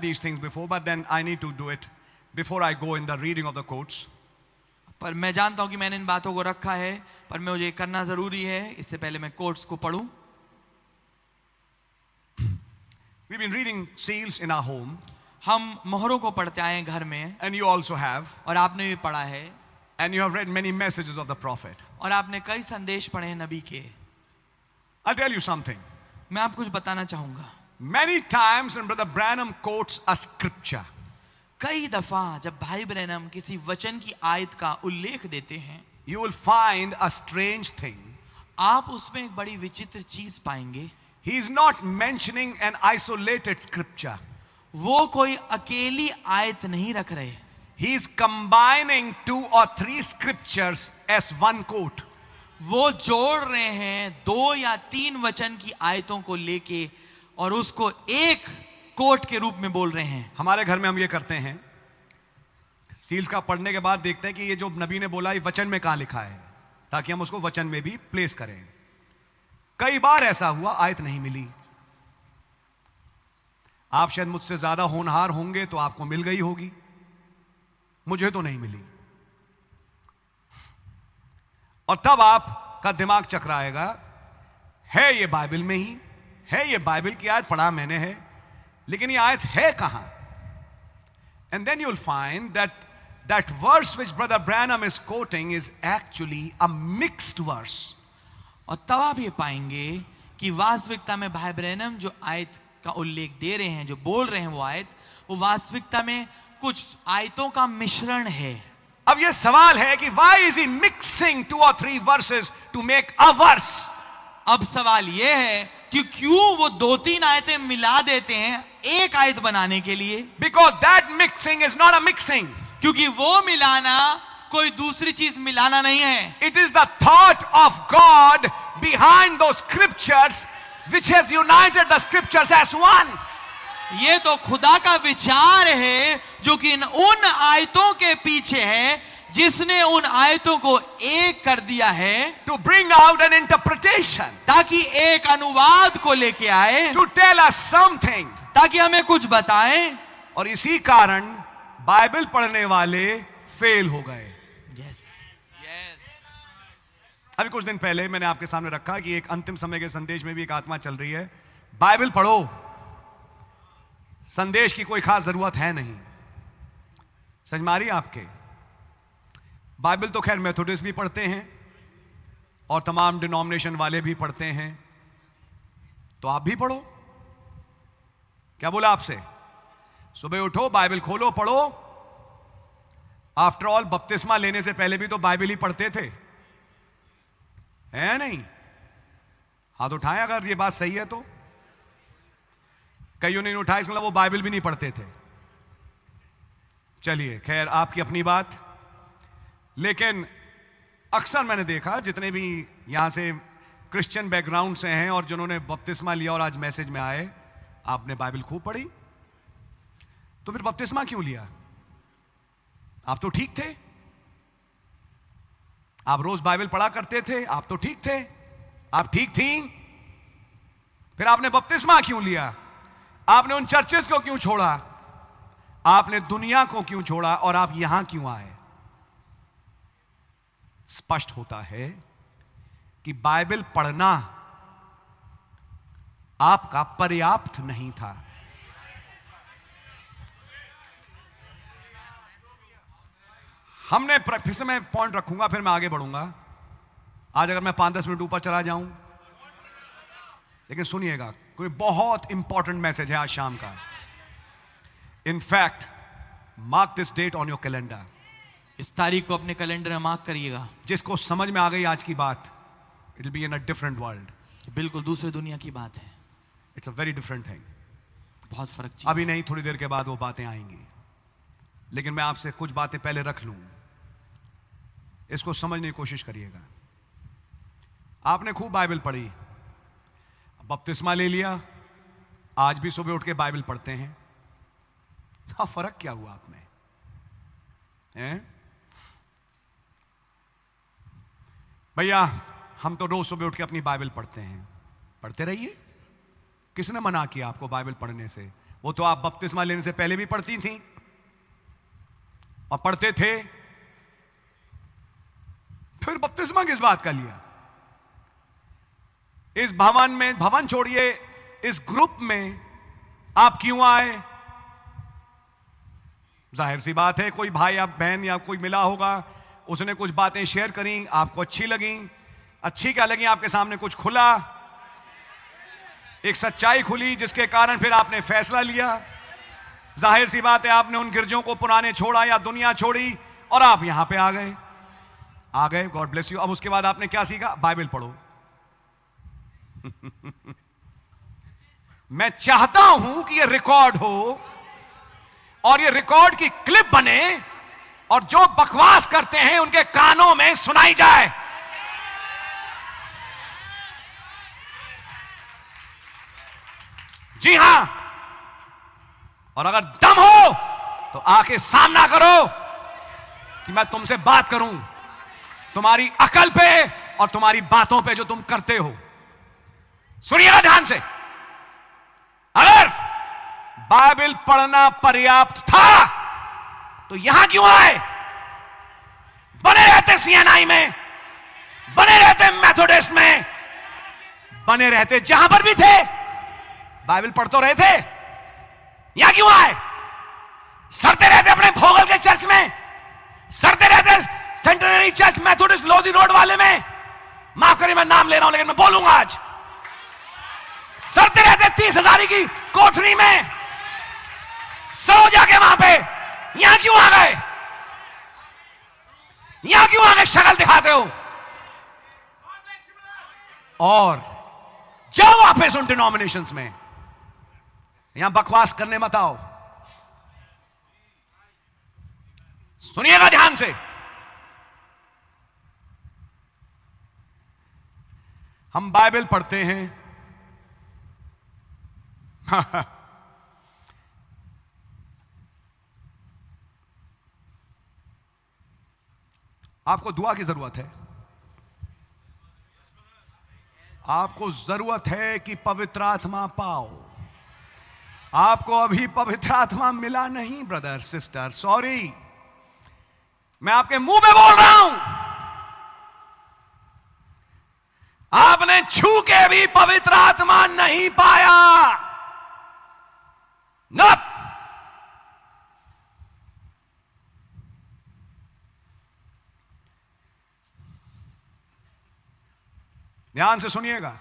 these things before, but then I need to do it before I go in the reading of the quotes. पर मैं जानता हूं कि मैंने इन बातों को रखा है, पर मुझे ये करना जरूरी है। इससे पहले मैं कोट्स को पढ़ूं। We've been reading seals in our home, हम मोहरों को पढ़ते आए हैं घर में, and you also have, और आपने भी पढ़ा है, and you have read many messages of the prophet. और आपने कई संदेश पढ़े हैं नबी के। I'll tell you something. मैं आपको कुछ बताना चाहूंगा। Many times when Brother Branham quotes a scripture, कई दफा जब भाई ब्रैनम किसी वचन की आयत का उल्लेख देते हैं, you will find a strange thing. आप उसमें एक बड़ी विचित्र चीज पाएंगे। He is not mentioning an isolated scripture. वो कोई अकेली आयत नहीं रख रहे। He is combining 2 or 3 scriptures as one quote. वो जोड़ रहे हैं 2 या 3 वचन की आयतों को लेके और उसको एक कोट के रूप में बोल रहे हैं। हमारे घर में हम ये करते हैं, सील्स का पढ़ने के बाद देखते हैं कि ये जो नबी ने बोला ये वचन में कहां लिखा है, ताकि हम उसको वचन में भी प्लेस करें। कई बार ऐसा हुआ आयत नहीं मिली। आप शायद मुझसे ज्यादा होनहार होंगे तो आपको मिल गई होगी, मुझे तो नहीं मिली। और तब आपका दिमाग चकराएगा, है ये बाइबल में ही है, ये बाइबल की आयत पढ़ा मैंने है, लेकिन ये आयत है कहां? And then you'll find that verse which Brother Branham is quoting is actually a mixed verse. और तब आप ये पाएंगे कि वास्तविकता में भाई ब्रैनम जो आयत का उल्लेख दे रहे हैं, जो बोल रहे हैं वो आयत, वो वास्तविकता में कुछ आयतों का मिश्रण है। अब ये सवाल है कि why is he mixing 2 or 3 verses to make a verse? अब सवाल ये है कि क्यों वो 2-3 आयतें मिला देते हैं एक आयत बनाने के लिए? Because that mixing is not a mixing. क्योंकि वो मिलाना कोई दूसरी चीज मिलाना नहीं है। It is the thought of God behind those scriptures which has united the scriptures as one. ये तो खुदा का विचार है जो कि उन आयतों के पीछे है, जिसने उन आयतों को एक कर दिया है, To bring out an interpretation. ताकि एक अनुवाद को लेके आए, To tell us something. ताकि हमें कुछ बताएं। और इसी कारण बाइबल पढ़ने वाले फेल हो गए। Yes yes. अभी कुछ दिन पहले मैंने आपके सामने रखा कि एक अंतिम समय के संदेश में भी एक आत्मा चल रही है, बाइबल पढ़ो, संदेश की कोई खास जरूरत है नहीं। समझ मारी आपके? बाइबल तो खैर मेथोडिस्ट भी पढ़ते हैं और तमाम डिनोमिनेशन वाले भी पढ़ते हैं, तो आप भी पढ़ो। क्या बोला आपसे? सुबह उठो, बाइबल खोलो, पढ़ो। आफ्टर ऑल बपतिस्मा लेने से पहले भी तो बाइबल ही पढ़ते थे, है नहीं? हाथ उठाएं अगर ये बात सही है तो। कईयों ने उठाया, इसका मतलब वो बाइबल भी नहीं पढ़ते थे। चलिए खैर, आपकी अपनी बात। लेकिन अक्सर मैंने देखा जितने भी यहां से क्रिश्चियन बैकग्राउंड से हैं और जिन्होंने बपतिस्मा लिया और आज मैसेज में आए, आपने बाइबल खूब पढ़ी, तो फिर बपतिस्मा क्यों लिया? आप तो ठीक थे, आप रोज बाइबल पढ़ा करते थे, आप तो ठीक थे, आप ठीक थी, फिर आपने बपतिस्मा क्यों लिया? आपने उन चर्चेस को क्यों छोड़ा? आपने दुनिया को क्यों छोड़ा और आप यहां क्यों आए? स्पष्ट होता है कि बाइबल पढ़ना आपका पर्याप्त नहीं था। हमने फिर से मैं पॉइंट रखूंगा, फिर मैं आगे बढ़ूंगा। आज अगर मैं 5-10 मिनट ऊपर चला जाऊं, लेकिन सुनिएगा, कोई बहुत इंपॉर्टेंट मैसेज है आज शाम का। In fact mark this date on your calendar. इस तारीख को अपने कैलेंडर में मार्क करिएगा। जिसको समझ में आ गई आज की बात, it will be in a different world. बिल्कुल दूसरी दुनिया की बात है। It's a very different thing. बहुत फर्क चीज। अभी नहीं, थोड़ी देर के बाद वो बातें आएंगी, लेकिन मैं आपसे कुछ बातें पहले रख लूं, इसको समझने की कोशिश करिएगा। आपने खूब बाइबल पढ़ी, बपतिस्मा ले लिया, आज भी सुबह उठ के बाइबल पढ़ते हैं, हाँ, फर्क क्या हुआ आप में? भैया हम तो रोज सुबह उठ के अपनी बाइबल पढ़ते हैं। पढ़ते रहिए, किसने मना किया आपको बाइबल पढ़ने से? वो तो आप बपतिस्मा लेने से पहले भी पढ़ती थी और पढ़ते थे, फिर बपतिस्मा किस बात का लिया? इस भवन में, भवन छोड़िए, इस ग्रुप में आप क्यों आए? जाहिर सी बात है कोई भाई या बहन या कोई मिला होगा, उसने कुछ बातें शेयर करी, आपको अच्छी लगी। अच्छी क्या लगी? आपके सामने कुछ खुला, एक सच्चाई खुली, जिसके कारण फिर आपने फैसला लिया। जाहिर सी बात है आपने उन गिरजों को पुराने छोड़ा या दुनिया छोड़ी और आप यहां पे आ गए। God bless you. अब उसके बाद आपने क्या सीखा? बाइबल पढ़ो। मैं चाहता हूं कि यह रिकॉर्ड हो और ये रिकॉर्ड की क्लिप बने और जो बकवास करते हैं उनके कानों में सुनाई जाए। जी हां, और अगर दम हो तो आके सामना करो कि मैं तुमसे बात करूं, तुम्हारी अकल पे और तुम्हारी बातों पे जो तुम करते हो। सुनिएगा ध्यान से, अगर बाइबल पढ़ना पर्याप्त था तो यहां क्यों आए? बने रहते सीएनआई में, बने रहते मेथोडिस्ट में, बने रहते जहां पर भी थे, बाइबल पढ़ तो रहे थे, यहां क्यों आए? सरते रहते अपने भोगल के चर्च में, सरते रहते centenary church Methodist Lodhi road वाले में, माफ करिए मैं नाम ले रहा हूं लेकिन मैं बोलूंगा आज, सरते रहते 30,000 की कोठरी में, सो जाके वहां पे, यहां क्यों आ गए? यहां क्यों आ गए? शक्ल दिखाते हो और जाओ वापस उन डिनोमिनेशंस में, यहां बकवास करने मत आओ। सुनिएगा ध्यान से, हम बाइबल पढ़ते हैं, आपको दुआ की जरूरत है। आपको जरूरत है कि पवित्र आत्मा पाओ। आपको अभी पवित्र आत्मा मिला नहीं ब्रदर सिस्टर, सॉरी, मैं आपके मुंह पे बोल रहा हूं। आपने छू के भी पवित्र आत्मा नहीं पाया। नप ध्यान से सुनिएगा।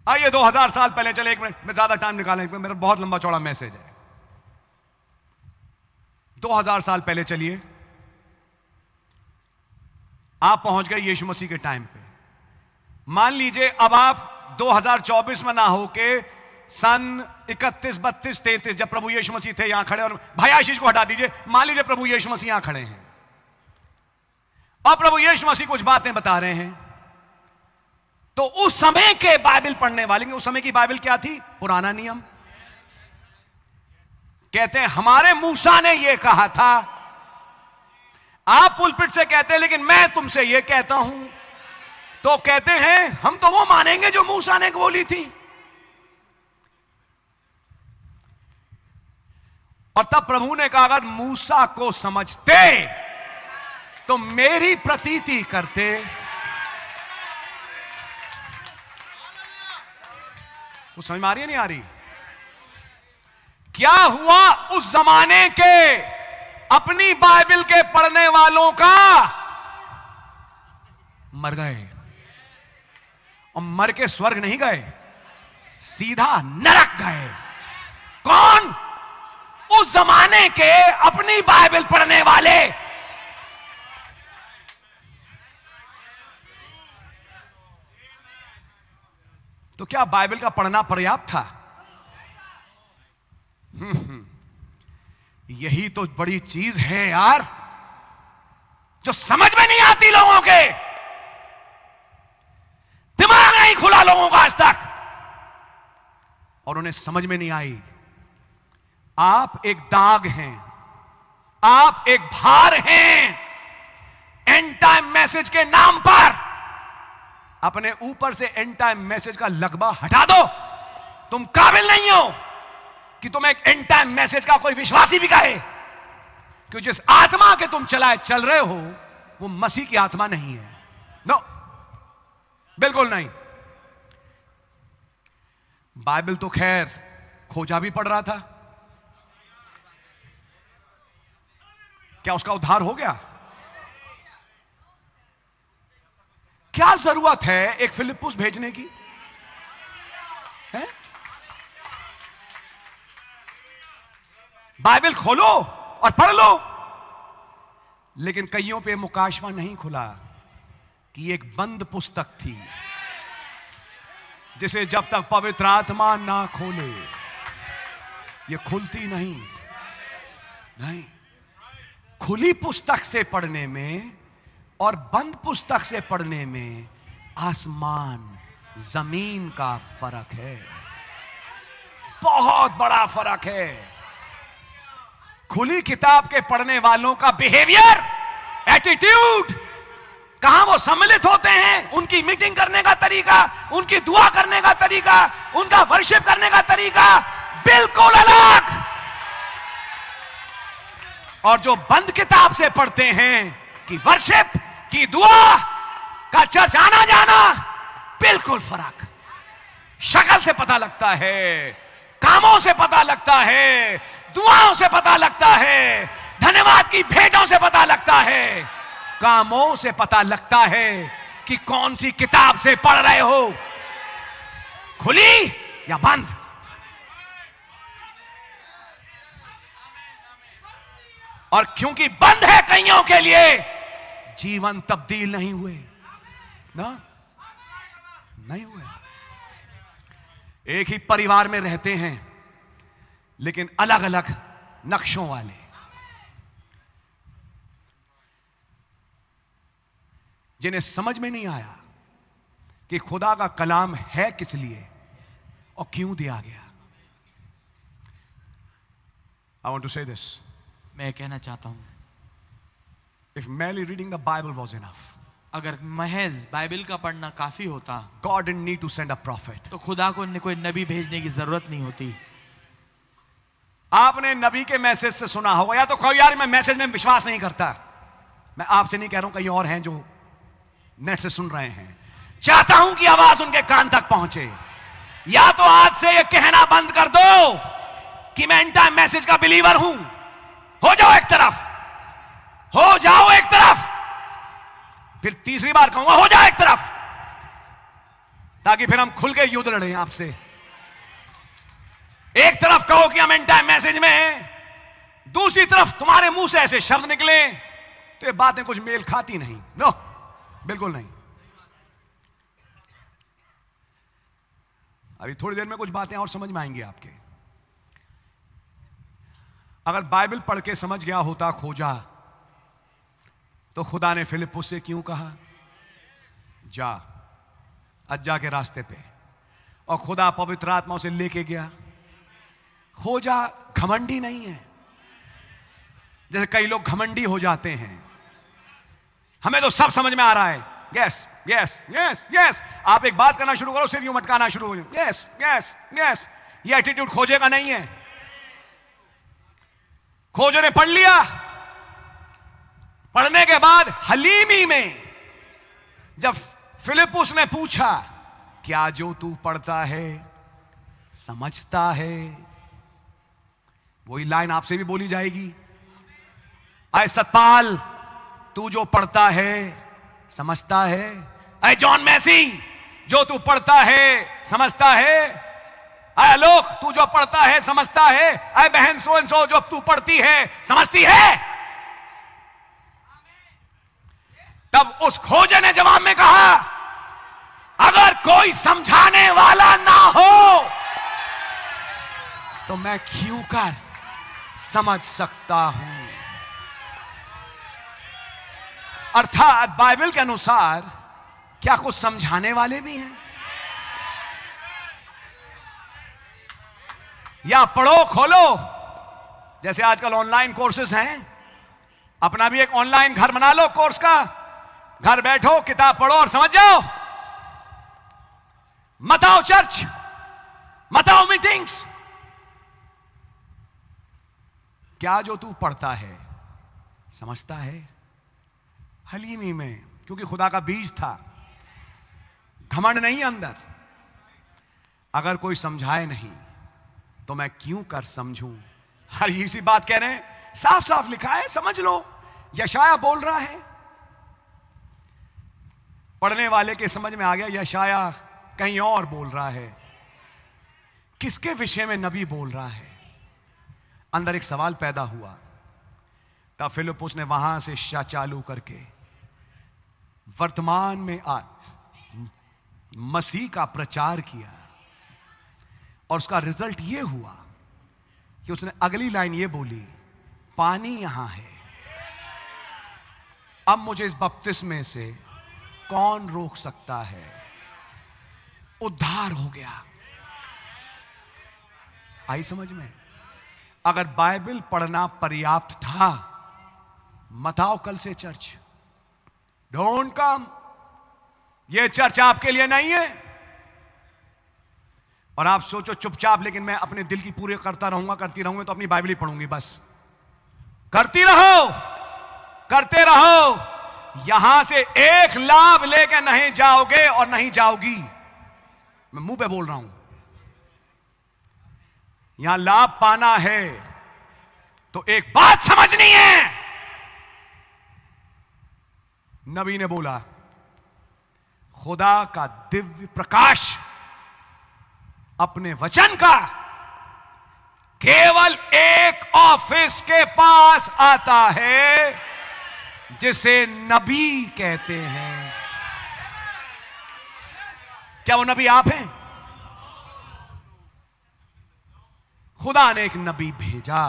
आइए 2000 साल पहले चले, एक मिनट में ज्यादा टाइम निकालें, मेरा बहुत लंबा चौड़ा मैसेज है। 2000 साल पहले चलिए, आप पहुंच गए यीशु मसीह के टाइम पे। मान लीजिए अब आप 2024 में ना होके सन 31, 32, 33 जब प्रभु यीशु मसीह थे यहां खड़े, और भाई आशीष को हटा दीजिए, मान लीजिए प्रभु यीशु मसीह यहां खड़े हैं और प्रभु यीशु मसीह कुछ बातें बता रहे हैं, तो उस समय के बाइबल पढ़ने वाले, उस समय की बाइबल क्या थी? पुराना नियम। कहते हैं हमारे मूसा ने यह कहा था, आप पुलपिट से कहते हैं लेकिन मैं तुमसे यह कहता हूं, तो कहते हैं हम तो वो मानेंगे जो मूसा ने बोली थी। और तब प्रभु ने कहा अगर मूसा को समझते तो मेरी प्रतीति करते। वो समझ में आ रही है नहीं आ रही? क्या हुआ उस जमाने के अपनी बाइबल के पढ़ने वालों का? मर गए, और मर के स्वर्ग नहीं गए, सीधा नरक गए। कौन? उस जमाने के अपनी बाइबल पढ़ने वाले। तो क्या बाइबल का पढ़ना पर्याप्त था? यही तो बड़ी चीज है यार, जो समझ में नहीं आती लोगों के। दिमाग नहीं खुला लोगों का आज तक, और उन्हें समझ में नहीं आई। आप एक दाग हैं, आप एक भार हैं। एंड टाइम मैसेज के नाम पर अपने ऊपर से एंड टाइम मैसेज का लगबा हटा दो। तुम काबिल नहीं हो कि तुम एक एंड टाइम मैसेज का कोई विश्वासी भी कहे, क्योंकि जिस आत्मा के तुम चल रहे हो वो मसीह की आत्मा नहीं है। नो, बिल्कुल नहीं। बाइबल तो खैर खोजा भी पड़ रहा था, क्या उसका उद्धार हो गया? क्या जरूरत है एक फिलिप्पुस भेजने की? है? बाइबल खोलो और पढ़ लो। लेकिन कईयों पे मुकाशवा नहीं खुला कि एक बंद पुस्तक थी जिसे जब तक पवित्र आत्मा ना खोले ये खुलती नहीं। खुली पुस्तक से पढ़ने में और बंद पुस्तक से पढ़ने में आसमान जमीन का फर्क है, बहुत बड़ा फर्क है। खुली किताब के पढ़ने वालों का बिहेवियर, एटीट्यूड, कहां वो सम्मिलित होते हैं, उनकी मीटिंग करने का तरीका, उनकी दुआ करने का तरीका, उनका वर्शिप करने का तरीका बिल्कुल अलग। और जो बंद किताब से पढ़ते हैं कि वर्शिप की दुआ का चर्च आना जाना बिल्कुल फर्क। शक्ल से पता लगता है, कामों से पता लगता है, दुआओं से पता लगता है, धन्यवाद की भेंटों से पता लगता है, कामों से पता लगता है कि कौन सी किताब से पढ़ रहे हो, खुली या बंद। और क्योंकि बंद है कईयों के लिए, जीवन तब्दील नहीं हुए ना, नहीं हुए। एक ही परिवार में रहते हैं लेकिन अलग अलग नक्शों वाले। जिन्हें समझ में नहीं आया कि खुदा का कलाम है किस लिए और क्यों दिया गया। I want to say this. मैं कहना चाहता हूं, If merely reading the Bible was enough, अगर महज बाइबल का पढ़ना काफी होता, God didn't need to send a prophet. तो खुदा को कोई नबी भेजने की जरूरत नहीं होती। आपने नबी के मैसेज से सुना होगा, या तो कोई यार मैं मैसेज में विश्वास नहीं करता। मैं आपसे नहीं कह रहा हूं, कई और हैं जो नेट से सुन रहे हैं। चाहता हूं कि आवाज उनके कान तक पहुंचे। या तो आज से ये कहना बंद कर दो कि मैं एंड टाइम मैसेज का बिलीवर हूं। हो जाओ एक तरफ, हो जाओ एक तरफ। फिर तीसरी बार कहूंगा, हो जाओ एक तरफ, ताकि फिर हम खुल के युद्ध लड़ें आपसे। एक तरफ कहो कि हम एंड टाइम मैसेज में हैं, दूसरी तरफ तुम्हारे मुंह से ऐसे शब्द निकले तो ये बातें कुछ मेल खाती नहीं। नो, बिल्कुल नहीं। अभी थोड़ी देर में कुछ बातें और समझ में आएंगी आपके। अगर बाइबल पढ़ के समझ गया होता खोजा, तो खुदा ने फिलिप्पुस से क्यों कहा जा अज्जा के रास्ते पे, और खुदा पवित्र आत्मा से लेके गया। खोजा घमंडी नहीं है, जैसे कई लोग घमंडी हो जाते हैं। हमें तो सब समझ में आ रहा है, यस यस यस यस। आप एक बात करना शुरू करो, सिर्फ यूं मटकाना शुरू हो जाए, यस यस यस। ये एटीट्यूड खोजे का नहीं है। खोजे ने पढ़ लिया, पढ़ने के बाद हलीमी में जब फिलिप्पुस ने पूछा, क्या जो तू पढ़ता है समझता है, वही लाइन आपसे भी बोली जाएगी। आए सतपाल, तू जो पढ़ता है समझता है। अरे जॉन मैसी, जो तू पढ़ता है समझता है। अरे लोग, तू जो पढ़ता है समझता है। अरे बहन सो एंड सो, जो तू पढ़ती है समझती है। तब उस खोजे ने जवाब में कहा, अगर कोई समझाने वाला ना हो तो मैं क्यों कर समझ सकता हूं। अर्थात बाइबल के अनुसार क्या कुछ समझाने वाले भी हैं? या पढ़ो खोलो, जैसे आजकल ऑनलाइन कोर्सेज हैं, अपना भी एक ऑनलाइन घर बना लो कोर्स का। घर बैठो, किताब पढ़ो और समझ जाओ। मत आओ चर्च, मत आओ मीटिंग्स। क्या जो तू पढ़ता है समझता है? हलीमी में, क्योंकि खुदा का बीज था, घमंड नहीं अंदर। अगर कोई समझाए नहीं तो मैं क्यों कर समझूं। हर इसी बात कह रहे हैं, साफ साफ लिखा है, समझ लो। यशाया बोल रहा है, पढ़ने वाले के समझ में आ गया यशाया कहीं और बोल रहा है। किसके विषय में नबी बोल रहा है? अंदर एक सवाल पैदा हुआ। तब फिलिप्पुस ने वहां से चालू करके वर्तमान में मसीह का प्रचार किया, और उसका रिजल्ट यह हुआ कि उसने अगली लाइन यह बोली, पानी यहां है, अब मुझे इस बपतिस्मे से कौन रोक सकता है? उद्धार हो गया। आई समझ में? अगर बाइबल पढ़ना पर्याप्त था, मत आओ कल से चर्च। Don't come. यह चर्च आपके लिए नहीं है। और आप सोचो चुपचाप, लेकिन मैं अपने दिल की पूरे करता रहूंगा, करती रहूंगी, तो अपनी बाइबल ही पढ़ूंगी बस। करती रहो, करते रहो। यहां से एक लाभ लेके नहीं जाओगे और नहीं जाओगी। मैं मुंह पे बोल रहा हूं। यहां लाभ पाना है तो एक बात समझनी है। नबी ने बोला, खुदा का दिव्य प्रकाश अपने वचन का केवल एक ऑफिस के पास आता है, जिसे नबी कहते हैं। क्या वो नबी आप हैं? खुदा ने एक नबी भेजा।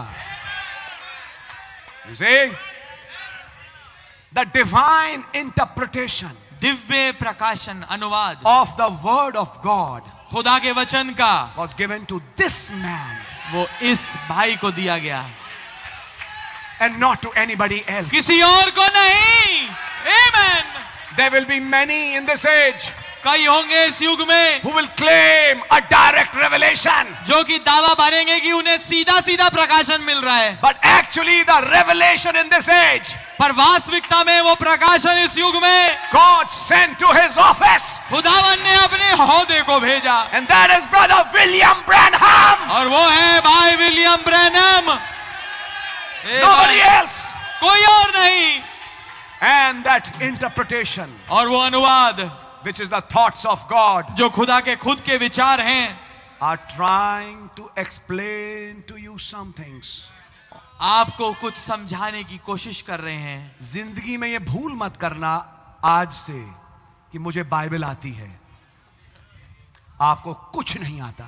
द डिवाइन इंटरप्रिटेशन, दिव्य प्रकाशन, अनुवाद of the word of God, खुदा के वचन का, was given to this man, वो इस भाई को दिया गया, and not to anybody else. किसी और को नहीं। Amen. There will be many in this age कई होंगे इस युग में who will claim a direct revelation, जो कि दावा भरेंगे कि उन्हें सीधा सीधा प्रकाशन मिल रहा है, but actually the revelation in this age, पर वास्तविकता में वो प्रकाशन इस युग में God sent to his office, खुदावन ने अपने ओहदे को भेजा, and that is brother William Branham, और वो है भाई विलियम ब्रैनम। nobody else. कोई और नहीं। And that interpretation, और वो अनुवाद which is the thoughts of God, जो खुदा के खुद के विचार हैं, are trying to explain to you some things. आपको कुछ समझाने की कोशिश कर रहे हैं। जिंदगी में ये भूल मत करना आज से कि मुझे बाइबल आती है। आपको कुछ नहीं आता।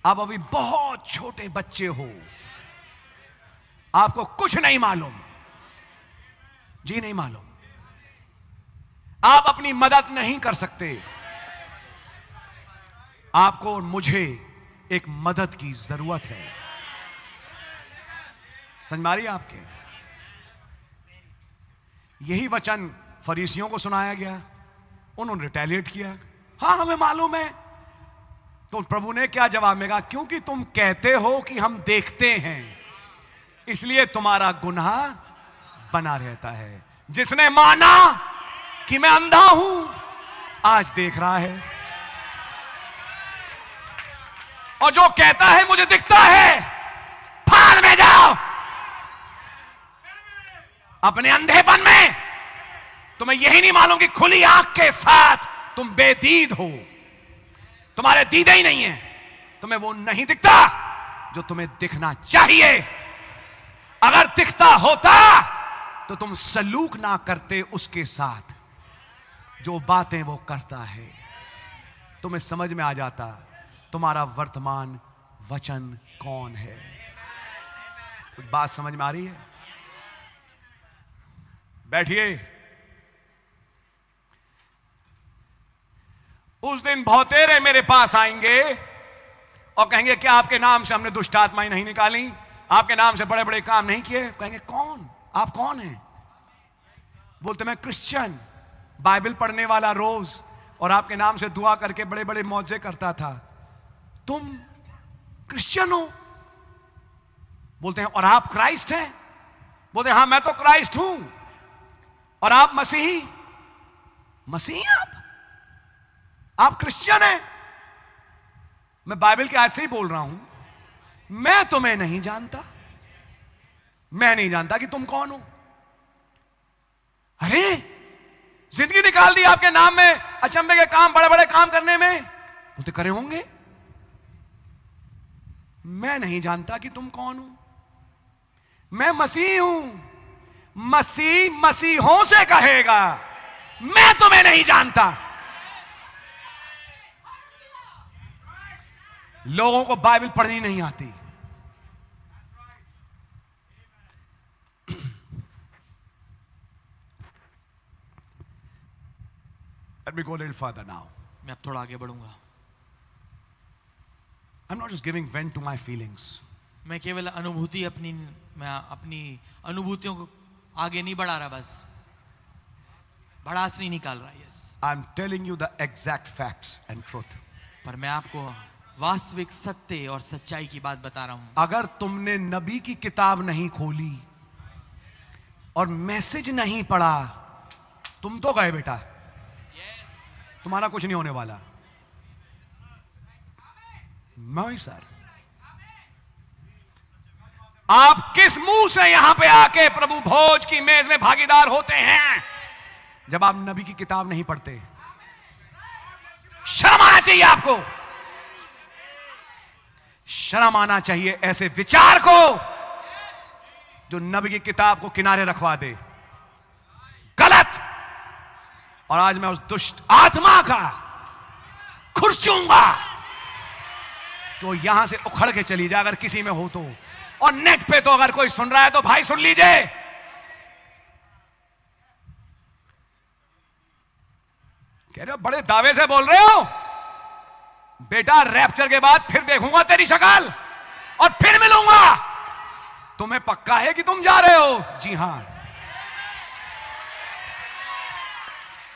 आप अभी बहुत छोटे बच्चे हो, आपको कुछ नहीं मालूम, जी नहीं मालूम। आप अपनी मदद नहीं कर सकते। आपको और मुझे एक मदद की जरूरत है। समझ मारिए आपके? यही वचन फरीसियों को सुनाया गया, उन्होंने रिटेलिएट किया। हाँ हमें मालूम है। तो प्रभु ने क्या जवाब में कहा? क्योंकि तुम कहते हो कि हम देखते हैं, इसलिए तुम्हारा गुनाह बना रहता है। जिसने माना कि मैं अंधा हूं, आज देख रहा है, और जो कहता है मुझे दिखता है, फाड़ में जाओ अपने अंधेपन में। तुम्हें यही नहीं मालूम कि खुली आंख के साथ तुम बेदीद हो, तुम्हारे दीदे ही नहीं है, तुम्हें वो नहीं दिखता जो तुम्हें दिखना चाहिए। अगर दिखता होता तो तुम सलूक ना करते उसके साथ जो बातें वो करता है। तुम्हें समझ में आ जाता तुम्हारा वर्तमान वचन कौन है। कुछ बात समझ में आ रही है? बैठिए। उस दिन बहुतेरे मेरे पास आएंगे और कहेंगे क्या आपके नाम से हमने दुष्ट आत्माएं नहीं निकाली, आपके नाम से बड़े बड़े काम नहीं किए? कहेंगे कौन? आप कौन हैं? बोलते मैं क्रिश्चियन, बाइबल पढ़ने वाला रोज, और आपके नाम से दुआ करके बड़े बड़े मौजे करता था, तुम क्रिश्चियन हो? बोलते हैं और आप क्राइस्ट हैं? बोलते हैं हाँ मैं तो क्राइस्ट हूं। और आप मसीही? मसीही आप क्रिश्चियन हैं? मैं बाइबल के आज से ही बोल रहा हूं, मैं तुम्हें नहीं जानता, मैं नहीं जानता कि तुम कौन हो। अरे जिंदगी निकाल दी आपके नाम में, अचंभे के काम, बड़े बड़े काम करने में, तो करे होंगे। मैं नहीं जानता कि तुम कौन हो, मैं मसीह हूं। मसीह मसीहों से कहेगा मैं तुम्हें नहीं जानता। लोगों को बाइबल पढ़नी नहीं आती। Let me go a little further now. मैं अब थोड़ा आगे बढ़ूंगा। I'm not just giving vent to my feelings. मैं केवल मैं अपनी अनुभूतियों को आगे नहीं बढ़ा रहा, बस भड़ास नहीं निकाल रहा। Yes, I'm telling you the exact facts and truth. पर मैं आपको वास्तविक सत्य और सच्चाई की बात बता रहा हूं। अगर तुमने नबी की किताब नहीं खोली और मैसेज नहीं पढ़ा, तुम तो गए बेटा, तुम्हारा कुछ नहीं होने वाला। नहीं सर, आप किस मुंह से यहां पे आके प्रभु भोज की मेज में भागीदार होते हैं जब आप नबी की किताब नहीं पढ़ते? शर्म आना चाहिए आपको, शर्म आना चाहिए ऐसे विचार को जो नबी की किताब को किनारे रखवा दे। गलत। और आज मैं उस दुष्ट आत्मा का खुरचूंगा तो यहां से उखड़ के चली जाए, अगर किसी में हो तो। और नेट पे तो अगर कोई सुन रहा है तो भाई सुन लीजिए, कह रहे हो बड़े दावे से बोल रहे हो बेटा, रैप्चर के बाद फिर देखूंगा तेरी शक्ल और फिर मिलूंगा। तुम्हें पक्का है कि तुम जा रहे हो? जी हां।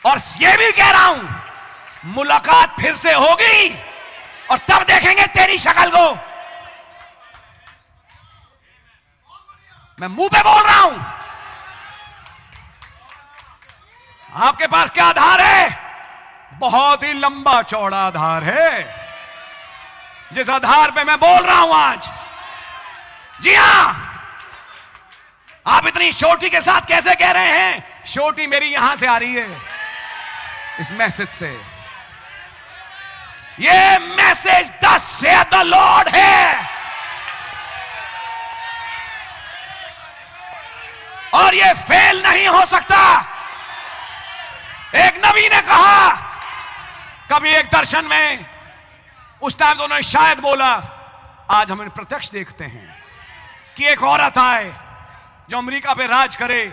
और ये भी कह रहा हूं मुलाकात फिर से होगी और तब देखेंगे तेरी शक्ल को। मैं मुंह पे बोल रहा हूं। आपके पास क्या आधार है? बहुत ही लंबा चौड़ा आधार है, जिस आधार पे मैं बोल रहा हूं आज। जी हां, आप इतनी छोटी के साथ कैसे कह रहे हैं? छोटी मेरी यहां से आ रही है, इस मैसेज से। ये message thus saith the Lord है, और ये फेल नहीं हो सकता। एक नबी ने कहा कभी एक दर्शन में, उस टाइम तो उन्होंने शायद बोला, आज हम प्रत्यक्ष देखते हैं कि एक औरत आए जो अमेरिका पे राज करे,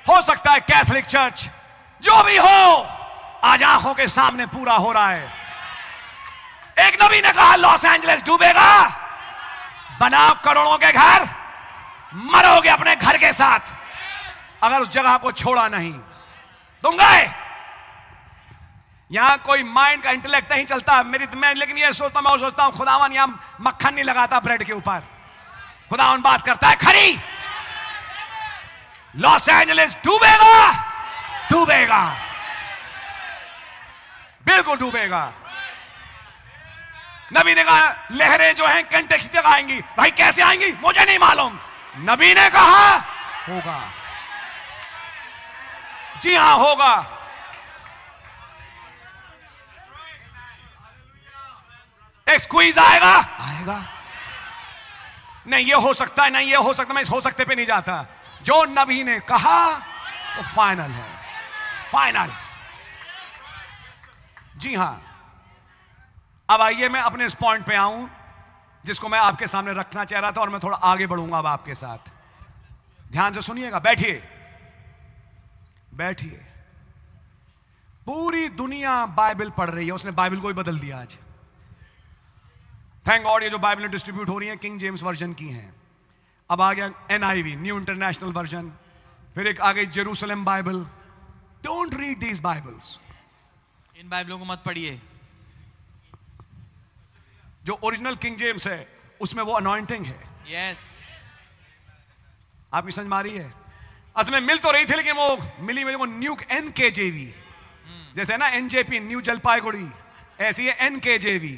हो सकता है कैथोलिक चर्च, जो भी हो, आज आंखों के सामने पूरा हो रहा है। एक नबी ने कहा लॉस एंजलिस डूबेगा, बनाओ करोड़ों के घर, मरोगे अपने घर के साथ अगर उस जगह को छोड़ा नहीं। तुम गए। यहां कोई माइंड का इंटेलेक्ट नहीं चलता मैं लेकिन ये सोचता, मैं सोचता हूं खुदावन यहां मक्खन नहीं लगाता ब्रेड के ऊपर। खुदावन बात करता है खरी। लॉस एंजलिस डूबेगा, डूबेगा, बिल्कुल डूबेगा। नबी ने कहा लहरें जो हैं कंटेक्स तक आएंगी। भाई कैसे आएंगी मुझे नहीं मालूम, नबी ने कहा होगा। जी हां होगा। एक स्क्वीज आएगा, आएगा। नहीं ये हो सकता है, नहीं ये हो सकता, मैं इस हो सकते पे नहीं जाता। जो नबी ने कहा वो फाइनल है, फाइनल। जी हां। अब आइए मैं अपने इस पॉइंट पे आऊं जिसको मैं आपके सामने रखना चाह रहा था, और मैं थोड़ा आगे बढ़ूंगा अब आपके साथ। ध्यान से सुनिएगा, बैठिए बैठिए। पूरी दुनिया बाइबल पढ़ रही है, उसने बाइबल को ही बदल दिया आज। थैंक गॉड ये जो बाइबल डिस्ट्रीब्यूट हो रही है किंग जेम्स वर्जन की हैं। अब आ गया NIV, न्यू इंटरनेशनल वर्जन, फिर एक आ गई Jerusalem Bible. Don't read these Bibles. इन बाइबलों को मत पढ़िए। जो ओरिजिनल किंग जेम्स है उसमें वो अनॉइंटिंग है। यस। आपकी समझ में आ रही है? असल में मिल तो रही थी लेकिन वो मिली मेरे को न्यू NKJV, जैसे है ना NJP न्यू जलपाईगुड़ी, ऐसी है NKJV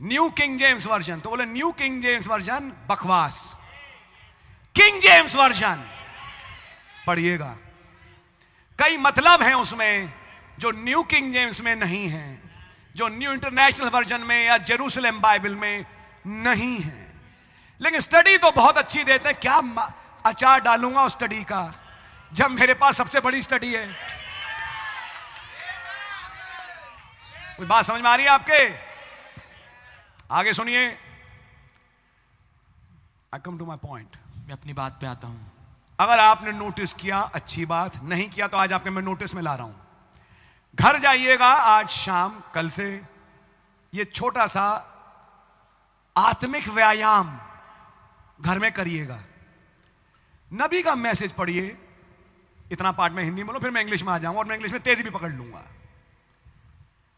new king James version. तो बोले न्यू किंग जेम्स वर्जन बकवास, किंग जेम्स वर्जन पढ़िएगा। कई मतलब हैं उसमें जो न्यू किंग जेम्स में नहीं है, जो न्यू इंटरनेशनल वर्जन में या जेरूसलम बाइबल में नहीं है। लेकिन स्टडी तो बहुत अच्छी देते हैं। क्या अचार डालूंगा उस स्टडी का जब मेरे पास सबसे बड़ी स्टडी है। कोई बात समझ में आ रही है आपके? आगे सुनिए। आई कम टू माई पॉइंट। मैं अपनी बात पे आता हूं। अगर आपने नोटिस किया अच्छी बात, नहीं किया तो आज आपके मैं नोटिस में ला रहा हूं। घर जाइएगा आज शाम, कल से ये छोटा सा आत्मिक व्यायाम घर में करिएगा। नबी का मैसेज पढ़िए। इतना पार्ट में हिंदी में बोलो, फिर मैं इंग्लिश में आ जाऊंगा और मैं इंग्लिश में तेजी भी पकड़ लूंगा।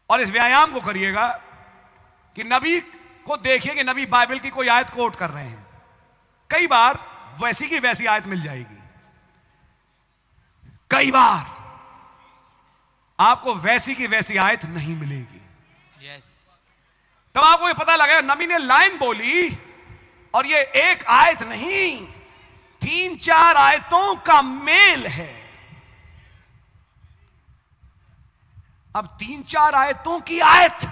और इस व्यायाम को करिएगा कि नबी को देखिए कि नबी बाइबल की कोई आयत कोट कर रहे हैं। कई बार वैसी की वैसी आयत मिल जाएगी, कई बार आपको वैसी की वैसी आयत नहीं मिलेगी। यस। तब आपको ये पता लगेगा नबी ने लाइन बोली और ये एक आयत नहीं, 3-4 आयतों का मेल है। अब 3-4 आयतों की आयत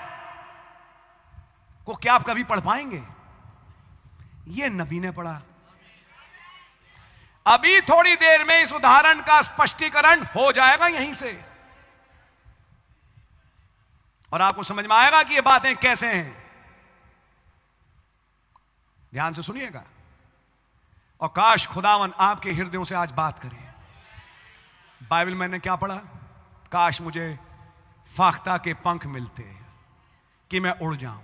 को क्या आप कभी पढ़ पाएंगे? ये नबी ने पढ़ा। अभी थोड़ी देर में इस उदाहरण का स्पष्टीकरण हो जाएगा यहीं से, और आपको समझ में आएगा कि ये बातें कैसे हैं। ध्यान से सुनिएगा और काश खुदावन आपके हृदयों से आज बात करे। बाइबल मैंने क्या पढ़ा? काश मुझे फाख्ता के पंख मिलते कि मैं उड़ जाऊं।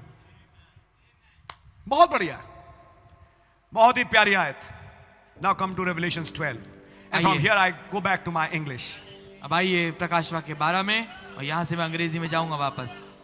बहुत बढ़िया, बहुत ही प्यारी आयत। Now come to Revelations 12 and from here I go back to my English. अब आइए प्रकाश वाक्य 12 में, और यहां से मैं अंग्रेजी में जाऊंगा वापस।